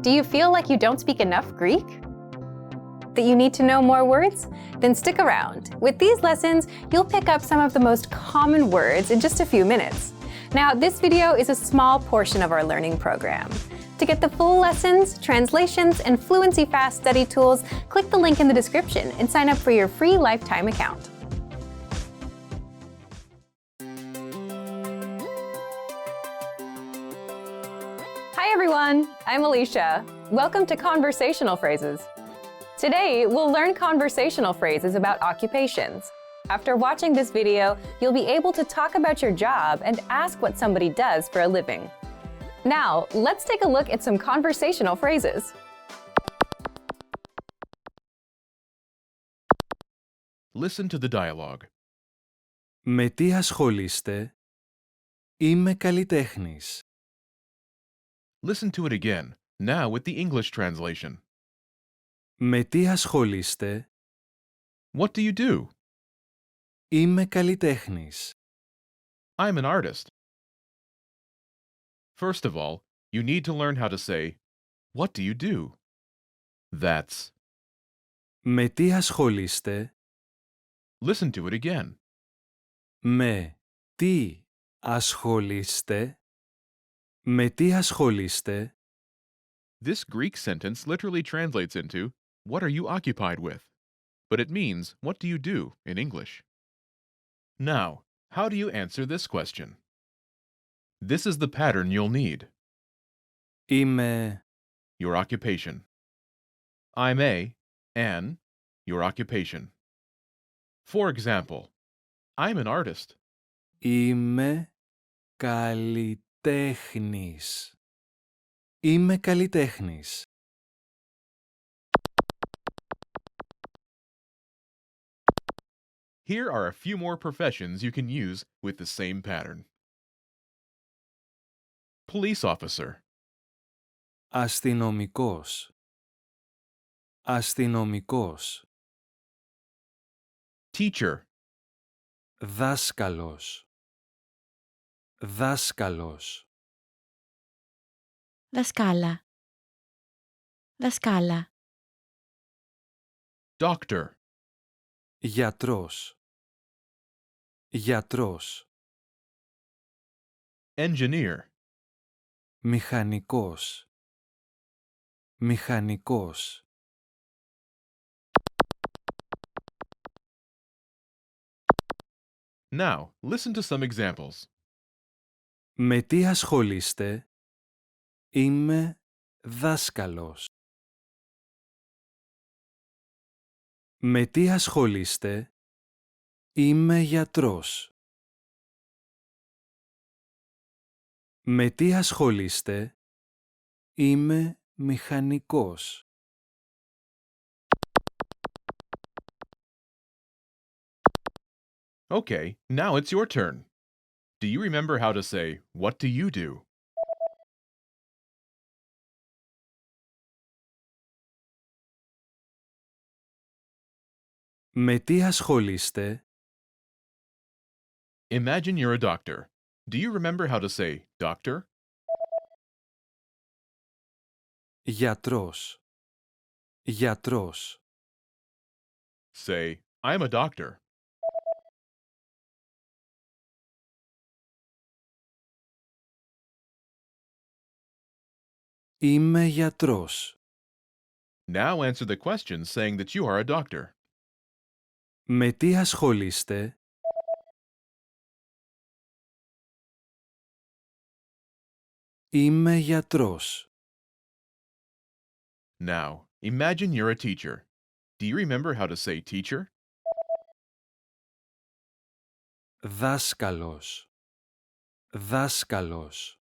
Do you feel like you don't speak enough Greek? That you need to know more words? Then stick around. With these lessons, you'll pick up some of the most common words in just a few minutes. Now, this video is a small portion of our learning program. To get the full lessons, translations, and fluency fast study tools, click the link in the description and sign up for your free lifetime account. Hi everyone, I'm Alicia. Welcome to Conversational Phrases. Today, we'll learn conversational phrases about occupations. After watching this video, you'll be able to talk about your job and ask what somebody does for a living. Now, let's take a look at some conversational phrases. Listen to the dialogue. Με τι ασχολείστε? Είμαι καλλιτέχνης. Listen to it again, now with the English translation. Με τι ασχολείστε? What do you do? Είμαι καλλιτέχνης. I'm an artist. First of all, you need to learn how to say, what do you do? That's. Με τι ασχολείστε? Listen to it again. Με τι ασχολείστε? Με τι ασχολείστε? This Greek sentence literally translates into, what are you occupied with? But it means, what do you do in English? Now, how do you answer this question? This is the pattern you'll need. Είμαι Your occupation. I'm an, your occupation. For example, I'm an artist. Είμαι καλλιτέχνης. Είμαι καλλιτέχνης. Here are a few more professions you can use with the same pattern. Police officer. Αστυνομικός. Αστυνομικός. Teacher. Δάσκαλος. Δάσκαλος. Δασκάλα. Δασκάλα. Doctor. Γιατρός. Γιατρός. Engineer. Μηχανικός. Μηχανικός. Now, listen to some examples. Με τι ασχολείστε? Είμαι δάσκαλος. Με τι ασχολείστε? Είμαι γιατρός. Με τι ασχολείστε? Είμαι μηχανικός. Okay, now it's your turn. Do you remember how to say, what do you do? Με τι ασχολείστε? Imagine you're a doctor. Do you remember how to say, doctor? Γιατρός. Γιατρός. Say, I'm a doctor. Είμαι γιατρός. Now answer the question saying that you are a doctor. Με τι ασχολείστε? Είμαι γιατρός. Now, imagine you're a teacher. Do you remember how to say teacher? Δάσκαλος. Δάσκαλος.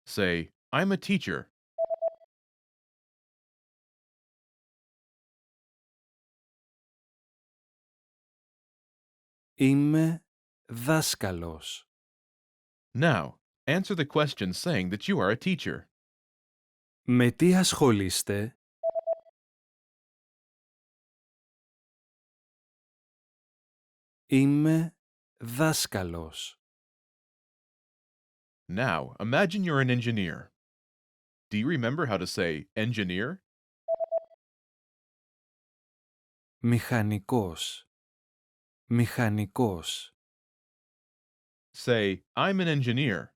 Say, I'm a teacher. Είμαι δάσκαλος. Now, answer the question saying that you are a teacher. Με τι ασχολείστε? Είμαι δάσκαλος. Now, imagine you're an engineer. Do you remember how to say engineer? Μηχανικός. Μηχανικός. Say, I'm an engineer.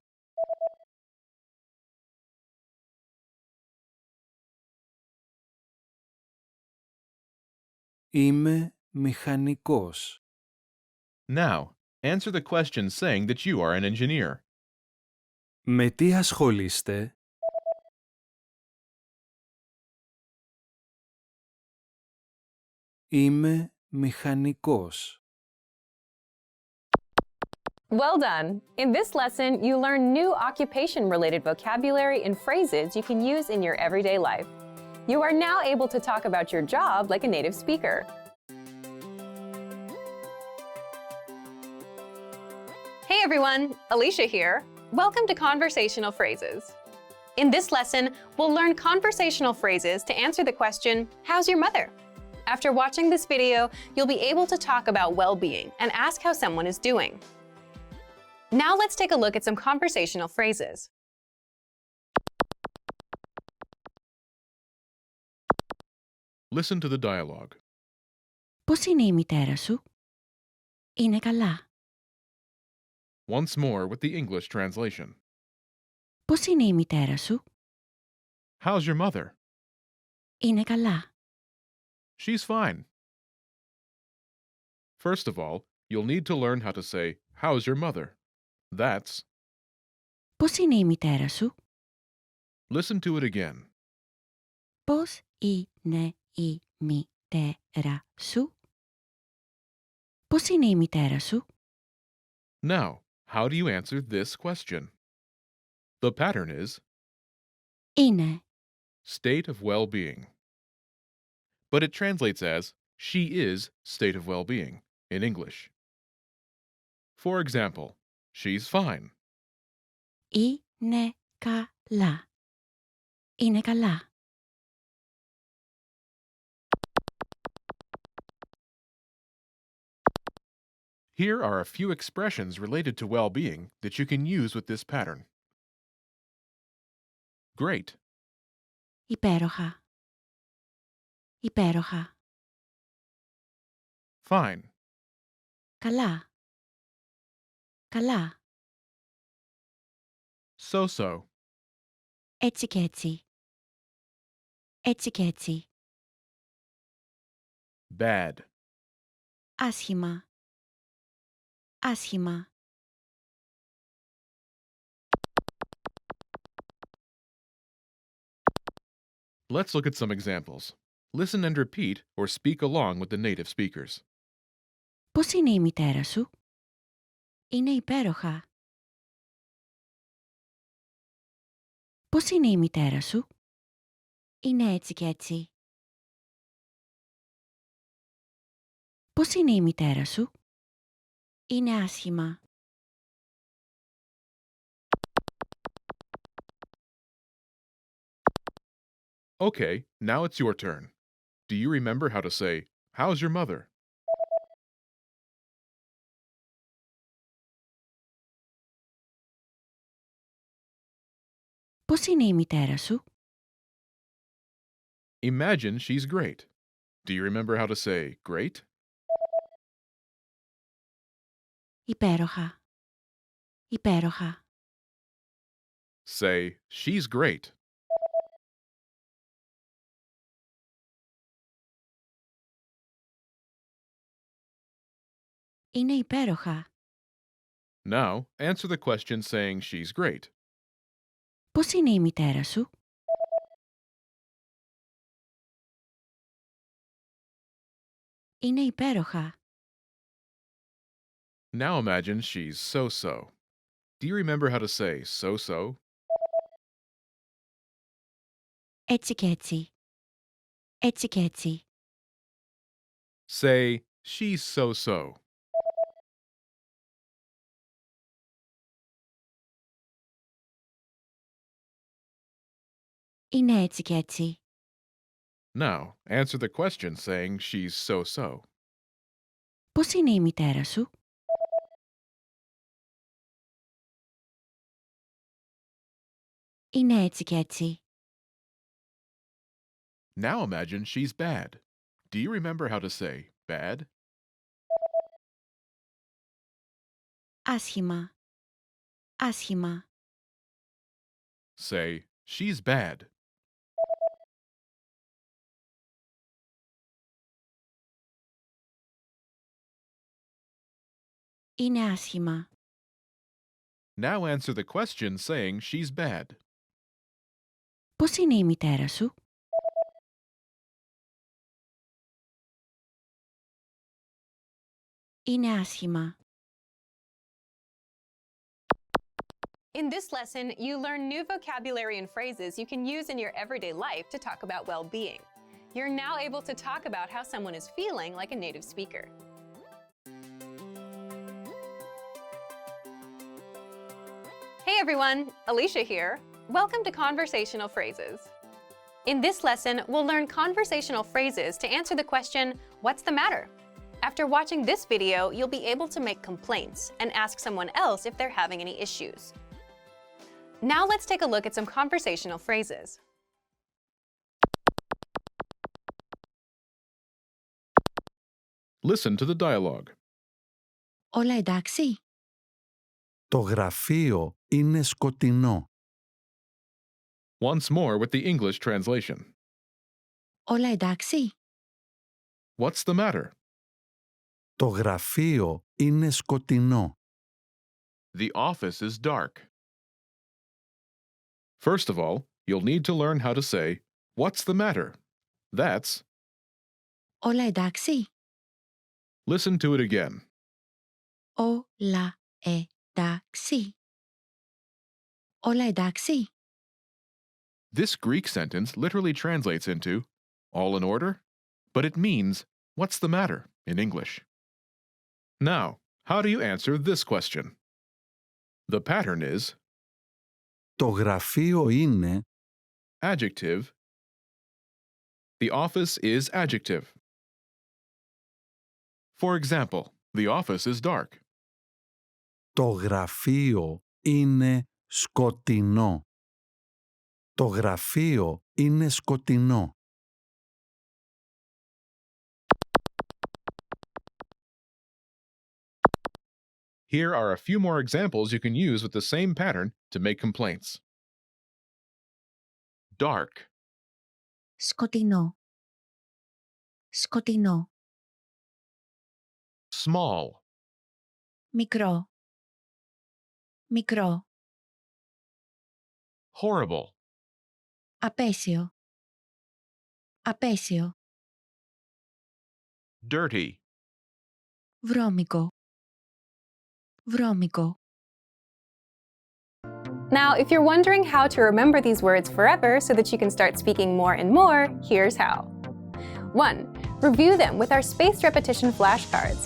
Είμαι μηχανικός. Now, answer the question saying that you are an engineer. Με τι ασχολείστε? Είμαι μηχανικός. Well done! In this lesson, you learn new occupation-related vocabulary and phrases you can use in your everyday life. You are now able to talk about your job like a native speaker. Hey everyone, Alicia here. Welcome to Conversational Phrases. In this lesson, we'll learn conversational phrases to answer the question, how's your mother? After watching this video, you'll be able to talk about well-being and ask how someone is doing. Now let's take a look at some conversational phrases. Listen to the dialogue. Πώς είναι η μητέρα σου? Είναι καλά. Once more with the English translation. Πώς είναι η μητέρα σου? How's your mother? Είναι καλά. She's fine. First of all, you'll need to learn how to say, how's your mother? That's, Πώς είναι η μητέρα σου? listen to it again. Πώς είναι η μητέρα σου? Πώς είναι η μητέρα σου? Now, how do you answer this question? The pattern is Είναι. state of well-being. But it translates as she is state of well-being in English. For example, she's fine. Είναι καλά. Είναι καλά. Here are a few expressions related to well-being that you can use with this pattern. Great, Υπέροχα. Υπέροχα. fine, Καλά. Καλά. so-so, Έτσι κι έτσι. Έτσι κι έτσι. bad, Άσχημα. Άσχημα. Let's look at some examples. Listen and repeat or speak along with the native speakers. Πώς είναι η μητέρα σου? Είναι υπέροχα. Πώς είναι η μητέρα σου? Είναι έτσι κι έτσι. Πώς είναι η μητέρα σου? Είναι άσχημα. Okay, now it's your turn. Do you remember how to say, how's your mother? Πώς είναι η μητέρα σου? Imagine she's great. Do you remember how to say great? Υπέροχα. Υπέροχα. Say, she's great. Είναι υπέροχα. Now, answer the question saying she's great. Πώς είναι η μητέρα σου? Είναι υπέροχα. Now imagine she's so-so. Do you remember how to say so-so? Έτσι κι έτσι. Έτσι κι έτσι. Say, she's so-so. Είναι έτσι κι έτσι. Now, answer the question saying she's so-so. Πώς είναι η μητέρα σου? Είναι έτσι κι έτσι. Now imagine she's bad. Do you remember how to say bad? Άσχημα. Άσχημα. Say, she's bad. Είναι άσχημα. Now answer the question saying she's bad. Πώς είναι η μητέρα σου? Είναι άσχημα. In this lesson, you learn new vocabulary and phrases you can use in your everyday life to talk about well-being. You're now able to talk about how someone is feeling like a native speaker. Hey everyone, Alicia here. Welcome to Conversational Phrases. In this lesson, we'll learn conversational phrases to answer the question, what's the matter? After watching this video, you'll be able to make complaints and ask someone else if they're having any issues. Now let's take a look at some conversational phrases. Listen to the dialogue. Όλα εντάξει? Το γραφείο είναι σκοτεινό. Once more with the English translation. Όλα εντάξει? What's the matter? Το γραφείο είναι σκοτεινό. The office is dark. First of all, you'll need to learn how to say, what's the matter? That's, Όλα εντάξει? listen to it again. Όλα εντάξει? Όλα εντάξει? This Greek sentence literally translates into, all in order? But it means, what's the matter in English. Now, how do you answer this question? The pattern is Το γραφείο είναι adjective. The office is adjective. For example, the office is dark. το γραφείο είναι σκοτεινό. Το γραφείο είναι σκοτεινό. Here are a few more examples you can use with the same pattern to make complaints. Dark, Σκοτεινό. Σκοτεινό. small, Μικρό. Μικρό. horrible, Απέσιο. Απέσιο. dirty, Βρώμικο. Βρώμικο. Now, if you're wondering how to remember these words forever so that you can start speaking more and more, here's how. 1. Review them with our spaced repetition flashcards.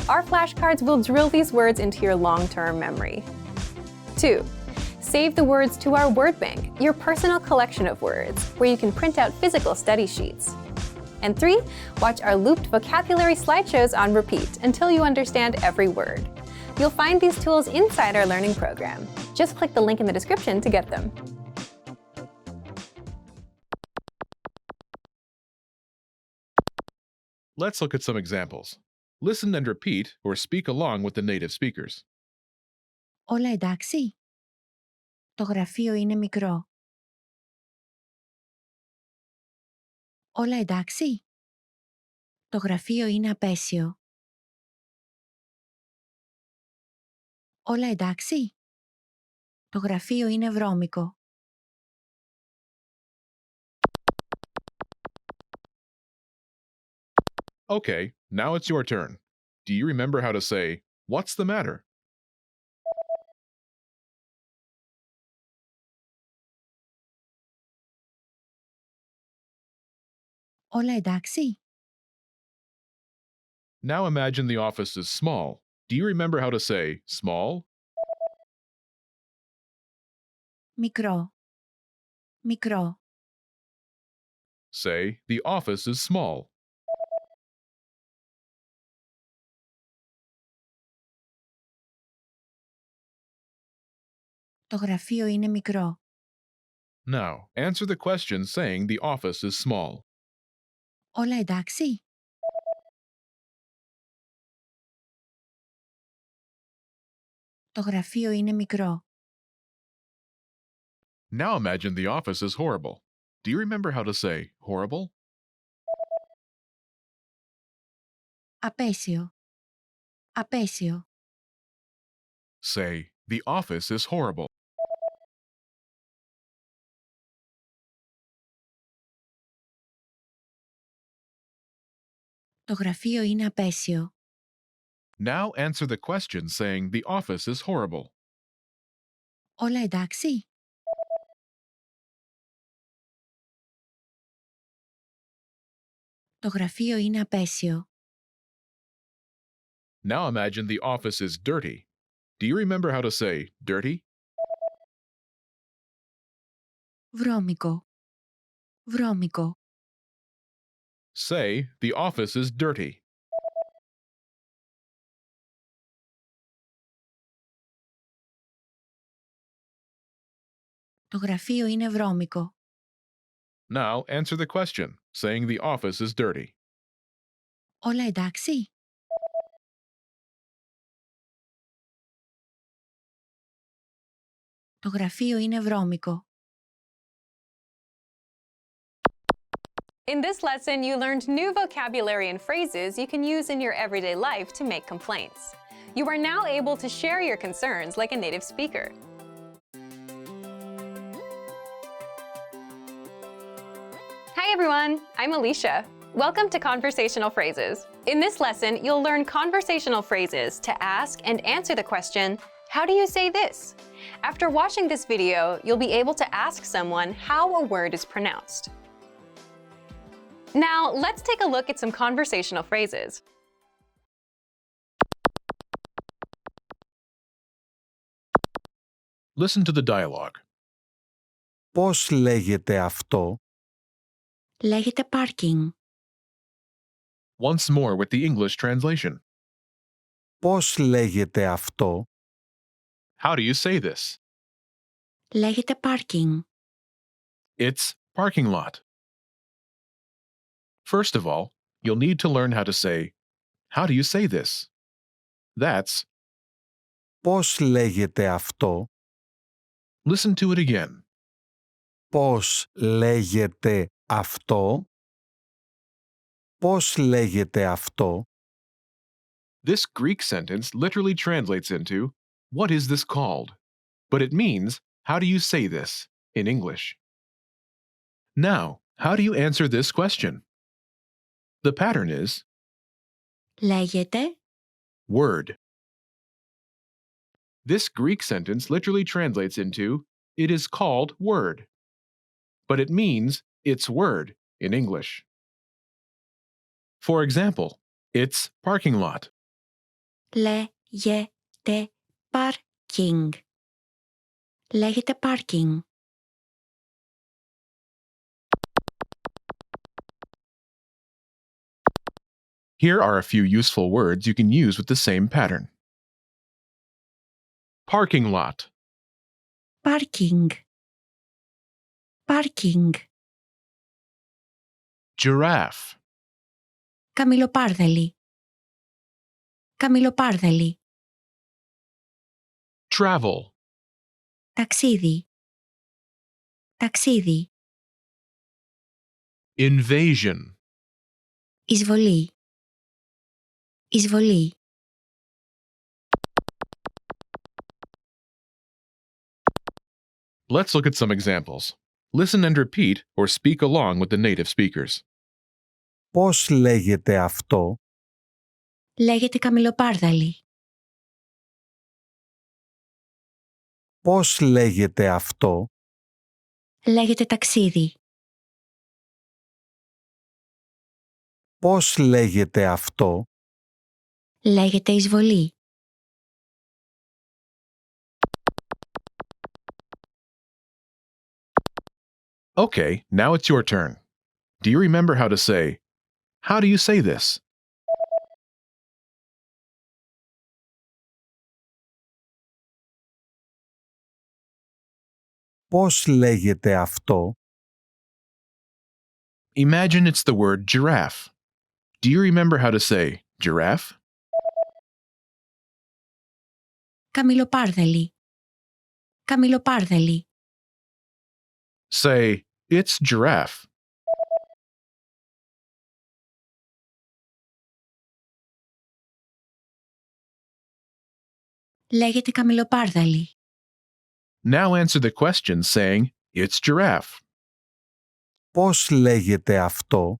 Our flashcards will drill these words into your long-term memory. 2. Save the words to our word bank, your personal collection of words, where you can print out physical study sheets. And 3. Watch our looped vocabulary slideshows on repeat until you understand every word. You'll find these tools inside our learning program. Just click the link in the description to get them. Let's look at some examples. Listen and repeat or speak along with the native speakers. Όλα εντάξει? Το γραφείο είναι μικρό. Όλα εντάξει? Το γραφείο είναι απέσιο. Όλα εντάξει? Το γραφείο είναι βρώμικο. Okay, now it's your turn. Do you remember how to say, what's the matter? Όλα εντάξει? Now imagine the office is small. Do you remember how to say, small? Μικρό. Μικρό. Say, the office is small. Το γραφείο είναι μικρό. Now, answer the question saying the office is small. Όλα εντάξει? Το γραφείο είναι μικρό. Now imagine the office is horrible. Do you remember how to say horrible? Απέσιο. Απέσιο. Say, the office is horrible. Το γραφείο είναι απέσιο. Now answer the question saying the office is horrible. Όλα εντάξει? Το γραφείο είναι απέσιο. Now imagine the office is dirty. Do you remember how to say dirty? Βρώμικο. Βρώμικο. Say, the office is dirty. Το γραφείο είναι βρώμικο. Now answer the question saying the office is dirty. Όλα εντάξει? Το γραφείο είναι βρώμικο. In this lesson, you learned new vocabulary and phrases you can use in your everyday life to make complaints. You are now able to share your concerns like a native speaker. Hi everyone, I'm Alicia. Welcome to Conversational Phrases. In this lesson, you'll learn conversational phrases to ask and answer the question, how do you say this? After watching this video, you'll be able to ask someone how a word is pronounced. Now, let's take a look at some conversational phrases. Listen to the dialogue. Πώς λέγεται αυτό? Λέγεται parking. Once more with the English translation. Πώς λέγεται αυτό? How do you say this? Λέγεται parking. It's parking lot. First of all, you'll need to learn how to say, how do you say this? That's, Πώς λέγεται αυτό? listen to it again. Πώς λέγεται αυτό? Πώς λέγεται αυτό? This Greek sentence literally translates into, what is this called? But it means, how do you say this in English? Now, how do you answer this question? The pattern is Λέγεται word. This Greek sentence literally translates into, it is called word. But it means, it's word in English. For example, it's parking lot. λέγεται parking. Λέγεται parking. Here are a few useful words you can use with the same pattern. Parking lot, Parking. Parking. giraffe, Καμιλοπάρδαλη. Καμιλοπάρδαλη. travel, Ταξίδι. Ταξίδι. invasion, Εισβολή. Εισβολή. Let's look at some examples. Listen and repeat or speak along with the native speakers. Πώς λέγεται αυτό? Λέγεται καμιλοπάρδαλη. Πώς λέγεται αυτό? Λέγεται ταξίδι. Πώς λέγεται αυτό? Λέγεται εισβολή. Okay, now it's your turn. Do you remember how to say, how do you say this? Πώς λέγεται αυτό? Imagine it's the word giraffe. Do you remember how to say giraffe? Καμιλοπάρδελη. Καμιλοπάρδελη. Say, it's giraffe. Λέγεται καμιλοπάρδαλη. Now answer the question saying, it's giraffe. Πώς λέγεται αυτό?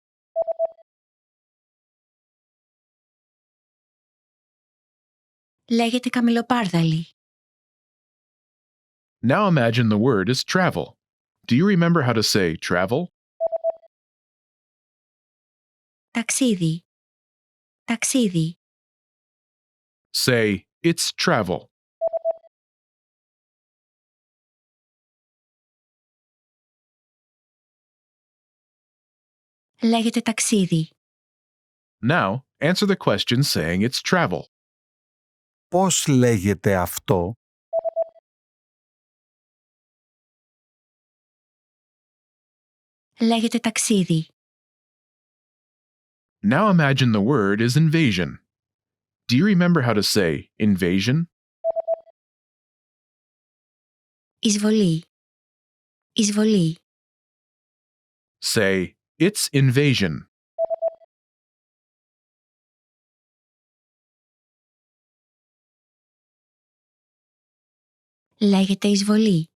Λέγεται καμιλοπάρδαλη. Now imagine the word is travel. Do you remember how to say travel? Ταξίδι. Ταξίδι. Say, it's travel. Λέγεται ταξίδι. Now, answer the question saying it's travel. Πώς λέγεται αυτό? Λέγεται ταξίδι. Now imagine the word is invasion. Do you remember how to say invasion? Εισβολή. Εισβολή. Say, it's invasion. Λέγεται εισβολή.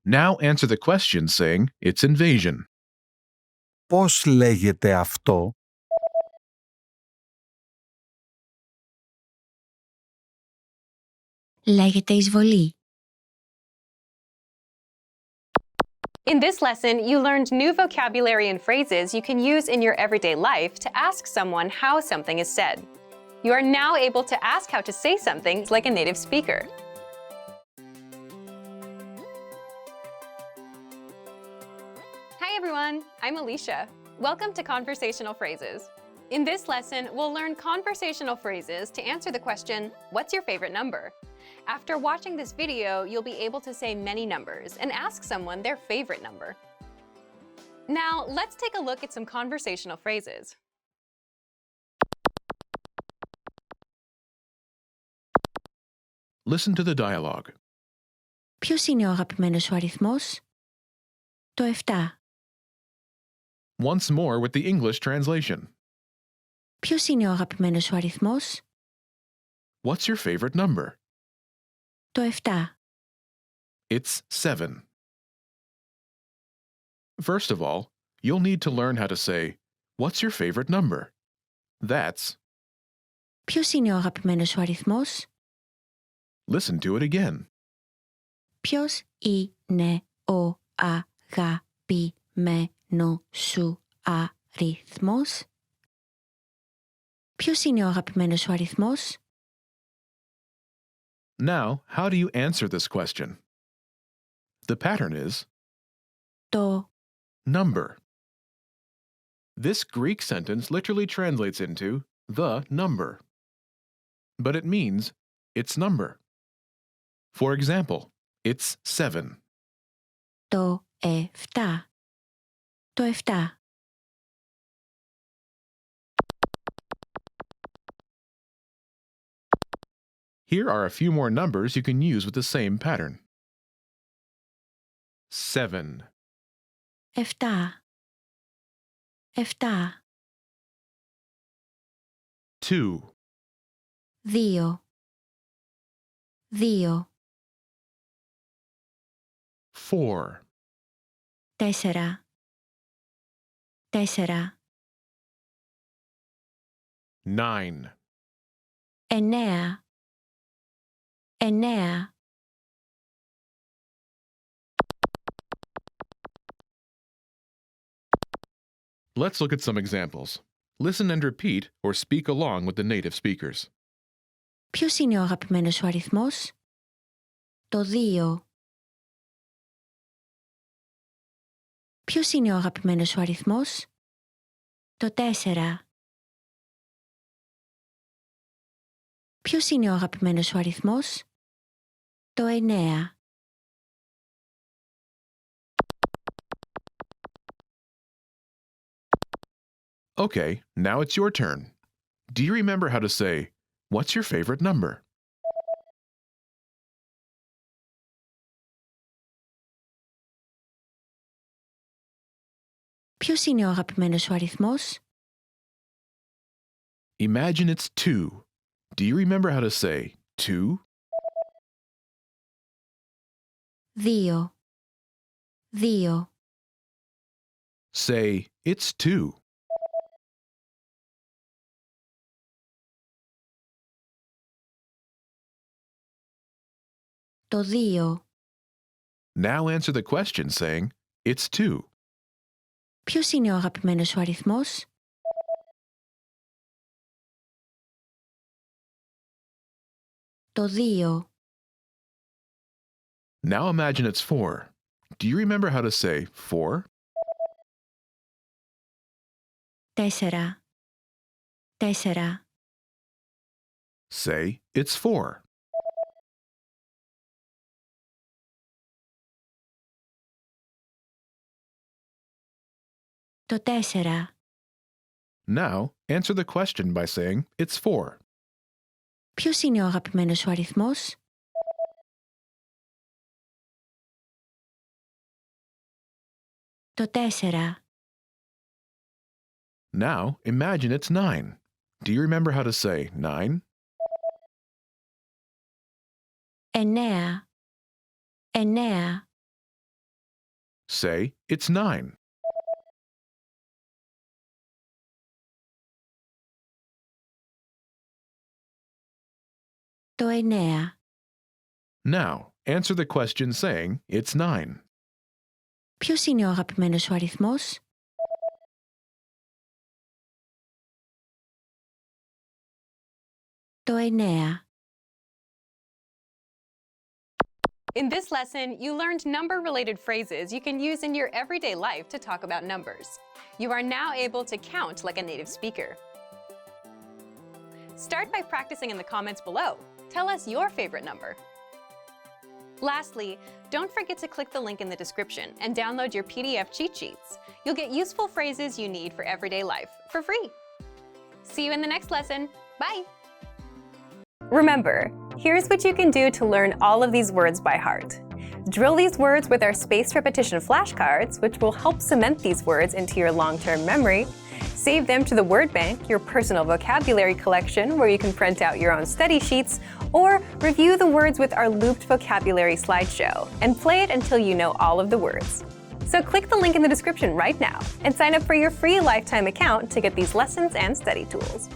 Now answer the question saying it's invasion. Πώς λέγεται αυτό? Λέγεται εισβολή. In this lesson, you learned new vocabulary and phrases you can use in your everyday life to ask someone how something is said. You are now able to ask how to say something like a native speaker. Hi everyone, I'm Alicia. Welcome to Conversational Phrases. In this lesson, we'll learn conversational phrases to answer the question, what's your favorite number? After watching this video, you'll be able to say many numbers and ask someone their favorite number. Now, let's take a look at some conversational phrases. Listen to the dialogue. Ποιος είναι ο αγαπημένος σου αριθμός? Το 7. Once more with the English translation. Ποιος είναι ο αγαπημένος σου αριθμός? What's your favorite number? Το 7. It's 7. First of all, you'll need to learn how to say, what's your favorite number? That's, Ποιος είναι ο αγαπημένος σου αριθμός? listen to it again. Ποιος είναι ο αγαπημένος σου αριθμός? Ποιος είναι ο αγαπημένος σου αριθμός? Now, how do you answer this question? The pattern is Το number. This Greek sentence literally translates into the number. But it means its number. For example, it's 7. Το 7. Το 7. Here are a few more numbers you can use with the same pattern. 7, 7. 7. 2, 2. 2. 4, 4. 4. 9, 9. 9. Let's look at some examples. Listen and repeat or speak along with the native speakers. Ποιος είναι ο αγαπημένος σου αριθμός? Το 2. Ποιος είναι ο αγαπημένος σου αριθμός? Το 4. Ποιος είναι ο αγαπημένος σου αριθμός? Το 9. Okay, now it's your turn. Do you remember how to say, "What's your favorite number?" Ποιος είναι ο αγαπημένος σου αριθμός? Imagine it's 2. Do you remember how to say, "two"? 2. 2. Say, "It's 2." Το 2. Now answer the question saying, "It's 2." Ποιος είναι ο αγαπημένος σου αριθμός? Το 2. Now imagine it's 4. Do you remember how to say, "4"? 4. 4. Say, "It's 4." Το 4. Now answer the question by saying, "It's 4." Ποιος είναι ο αγαπημένος σου αριθμός? Το 4. Now imagine it's 9. Do you remember how to say, "9"? 9. 9. Say, "It's 9." Το 9. Now answer the question saying, "It's 9." Ποιος είναι ο αγαπημένος σου αριθμός? Το 9. In this lesson, you learned number-related phrases you can use in your everyday life to talk about numbers. You are now able to count like a native speaker. Start by practicing in the comments below. Tell us your favorite number. Lastly, don't forget to click the link in the description and download your PDF cheat sheets. You'll get useful phrases you need for everyday life for free. See you in the next lesson. Bye! Remember, here's what you can do to learn all of these words by heart. Drill these words with our spaced repetition flashcards, which will help cement these words into your long-term memory. Save them to the word bank, your personal vocabulary collection, where you can print out your own study sheets, or review the words with our looped vocabulary slideshow and play it until you know all of the words. So click the link in the description right now and sign up for your free lifetime account to get these lessons and study tools.